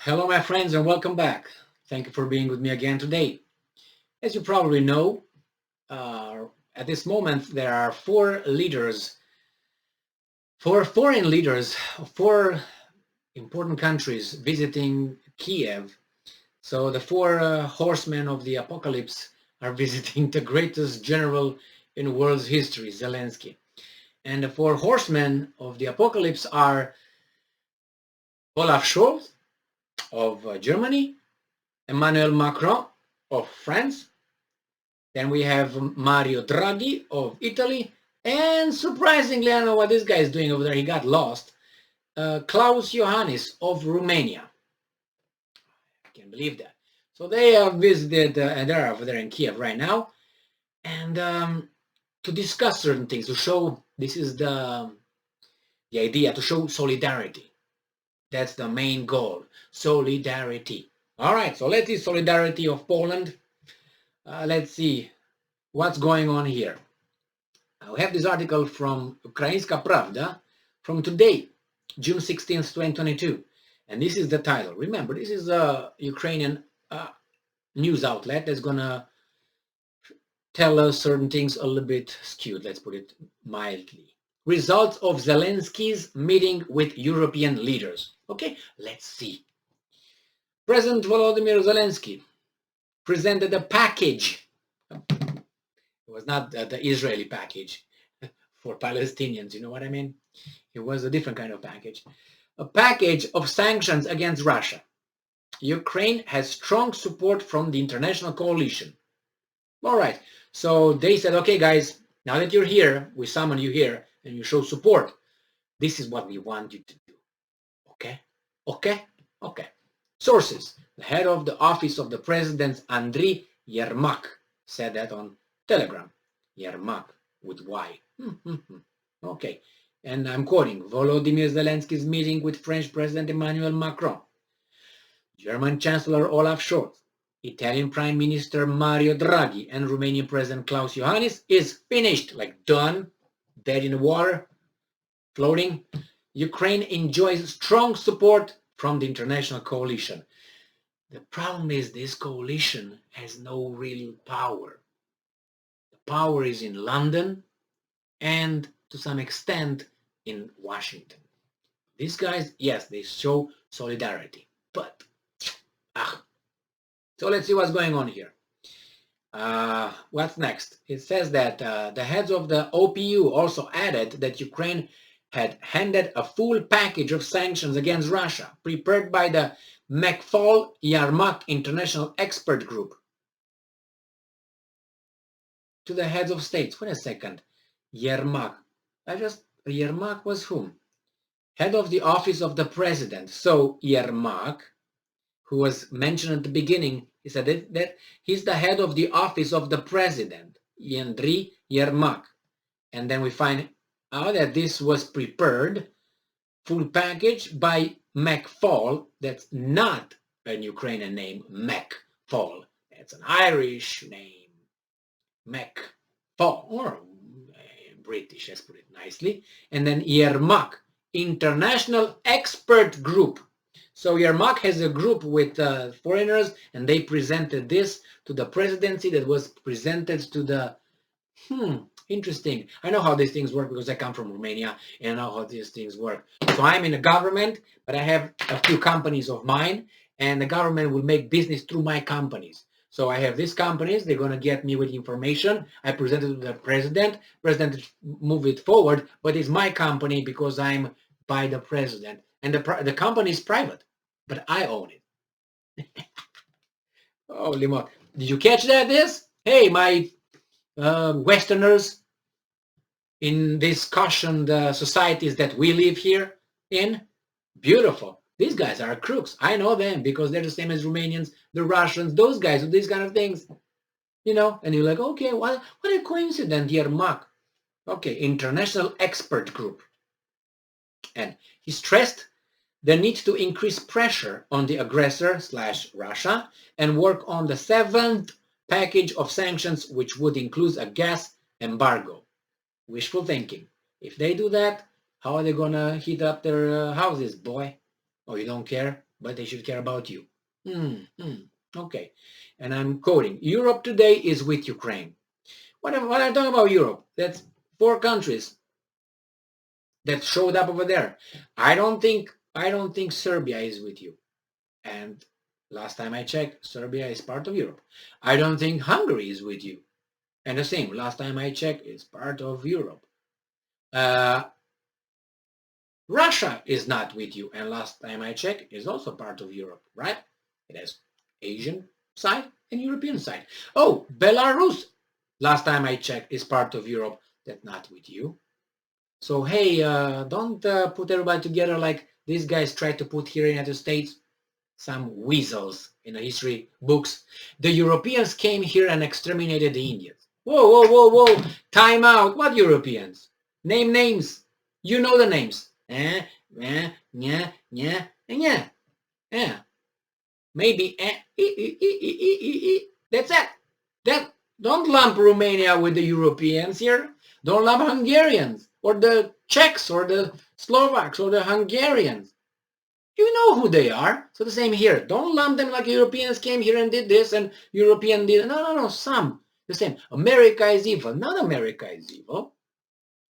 Hello, my friends, and welcome back. Thank you for being with me again today. As you probably know, at this moment there are four foreign leaders of four important countries visiting Kiev. So the four horsemen of the apocalypse are visiting the greatest general in world's history, Zelensky. And the four horsemen of the apocalypse are Olaf Scholz of Germany, Emmanuel Macron of France, then we have Mario Draghi of Italy, and surprisingly, I don't know what this guy is doing over there, he got lost, Klaus of Romania. I can't believe that. So they have visited, and they're over there in Kiev right now, and to discuss certain things, to show, this is the idea, to show solidarity. That's the main goal, solidarity. All right, so let's see solidarity of Poland. Let's see what's going on here. We have this article from Ukrainska Pravda from today, June 16th, 2022. And this is the title. Remember, this is a Ukrainian news outlet that's going to tell us certain things a little bit skewed, let's put it mildly. Results of Zelensky's meeting with European leaders. Okay, let's see. President Volodymyr Zelensky presented a package. It was not the Israeli package for Palestinians, you know what I mean? It was a different kind of package. A package of sanctions against Russia. Ukraine has strong support from the international coalition. All right, so they said, okay, guys, now that you're here, we summon you here, and you show support. This is what we want you to do. Okay? Okay? Okay. Sources. The head of the office of the president, Andriy Yermak, said that on Telegram. Yermak with Y. Okay. And I'm quoting, Volodymyr Zelensky's meeting with French President Emmanuel Macron, German Chancellor Olaf Scholz, Italian Prime Minister Mario Draghi, and Romanian President Klaus is finished, like done, dead in the water, floating. Ukraine enjoys strong support from the international coalition. The problem is this coalition has no real power. The power is in London and to some extent in Washington. These guys, yes, they show solidarity, but so let's see what's going on here. What's next? It says that the heads of the OPU also added that Ukraine had handed a full package of sanctions against Russia, prepared by the Macron-Yermak International Expert Group, to the heads of states. Wait a second. Yermak. Yermak was whom? Head of the office of the president. So Yermak, who was mentioned at the beginning, he said that he's the head of the office of the president, Andriy Yermak. And then we find out that this was prepared, full package, by Macron. That's not an Ukrainian name, Macron. That's an Irish name, Macron, or British, let's put it nicely. And then Yermak, International Expert Group. So Yermak has a group with foreigners, and they presented this to the presidency, that was presented to the, interesting. I know how these things work because I come from Romania, and I know how these things work. So I'm in a government, but I have a few companies of mine, and the government will make business through my companies. So I have these companies, they're going to get me with information. I present it to the president move it forward, but it's my company because I'm by the president. And the company is private, but I own it. Holy moly. Did you catch that, this? Hey, my Westerners in these cautioned societies that we live here in, beautiful. These guys are crooks. I know them because they're the same as Romanians, the Russians, those guys do these kind of things, you know. And you're like, okay, what a coincidence, Yermak. Okay, International Expert Group. And he stressed the need to increase pressure on the aggressor / Russia and work on the 7th package of sanctions, which would include a gas embargo. Wishful thinking. If they do that, how are they going to heat up their houses, boy? Oh, you don't care? but they should care about you. Okay. And I'm quoting, Europe today is with Ukraine. What am I talking about Europe? That's 4 countries that showed up over there. I don't think Serbia is with you. And last time I checked, Serbia is part of Europe. I don't think Hungary is with you. And the same, last time I checked, it's part of Europe. Russia is not with you, and last time I checked, is also part of Europe, right? It has Asian side and European side. Oh, Belarus, last time I checked, is part of Europe. That's not with you. So hey, don't put everybody together like these guys tried to put here in the United States. Some weasels in the history books. The Europeans came here and exterminated the Indians. Whoa, whoa, whoa, whoa. Time out. What Europeans? Name names. You know the names. Maybe. That's it. Don't lump Romania with the Europeans here. Don't lump Hungarians or the Czechs or the Slovaks or the Hungarians. You know who they are. So the same here. Don't lump them like Europeans came here and did this and European did. No. Some. The same. America is evil. Not America is evil.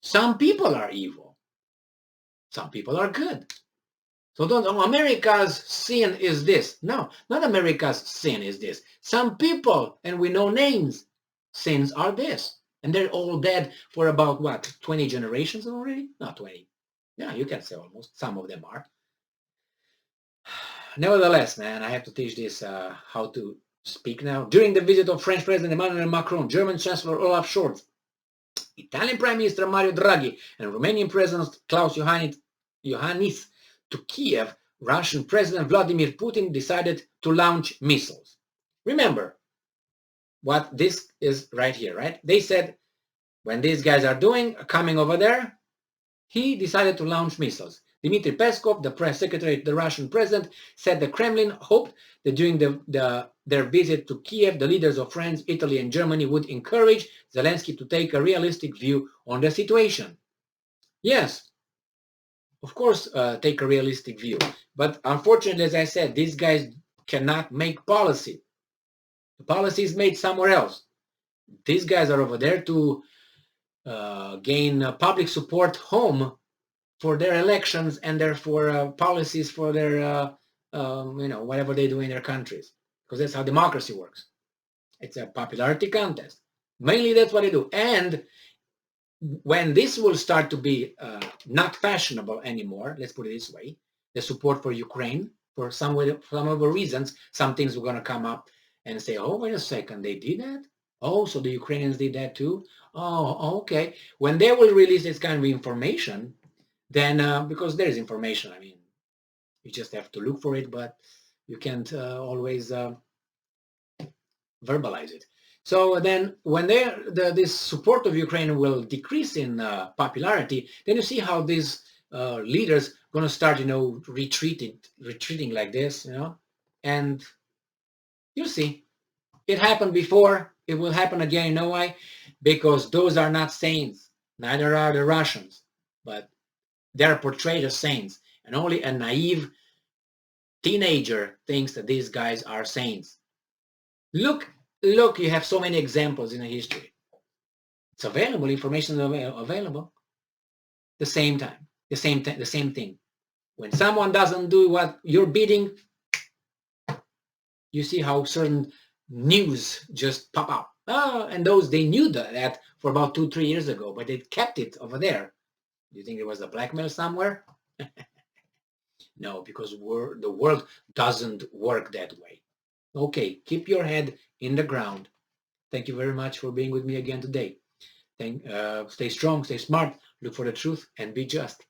Some people are evil. Some people are good. So don't, America's sin is this. No, not America's sin is this. Some people, and we know names, sins are this. And they're all dead for about, what, 20 generations already? Not 20. Yeah, you can say almost. Some of them are. Nevertheless, man, I have to teach this how to speak now. During the visit of French President Emmanuel Macron, German Chancellor Olaf Scholz, Italian Prime Minister Mario Draghi, and Romanian President Klaus Iohannis to Kiev, Russian President Vladimir Putin decided to launch missiles. Remember what this is right here, right? They said when these guys are coming over there, he decided to launch missiles. Dmitry Peskov, the press secretary of the Russian president, said the Kremlin hoped that during their visit to Kiev, the leaders of France, Italy, and Germany would encourage Zelensky to take a realistic view on the situation. Yes, of course, take a realistic view. But unfortunately, as I said, these guys cannot make policy. The policy is made somewhere else. These guys are over there to gain public support home for their elections and therefore policies for their, whatever they do in their countries. Because that's how democracy works. It's a popularity contest. Mainly that's what they do. And when this will start to be not fashionable anymore, let's put it this way, the support for Ukraine, for some other reasons, some things are going to come up and say, oh, wait a second, they did that? Oh, so the Ukrainians did that too? Oh, okay. When they will release this kind of information, then, because there is information, I mean, you just have to look for it, but you can't always verbalize it. So then when this support of Ukraine will decrease in popularity, then you see how these leaders going to start, retreating like this, and you'll see. It happened before. It will happen again. You know why? Because those are not saints. Neither are the Russians. But they're portrayed as saints. And only a naive teenager thinks that these guys are saints. Look, you have so many examples in the history. It's available. Information is available. The same time. The same thing. When someone doesn't do what you're bidding, you see how certain news just pop up. And they knew that for about 2-3 years ago, but they kept it over there. Do you think it was a blackmail somewhere? No, because the world doesn't work that way. Okay, keep your head in the ground. Thank you very much for being with me again today. Stay strong, stay smart, look for the truth, and be just.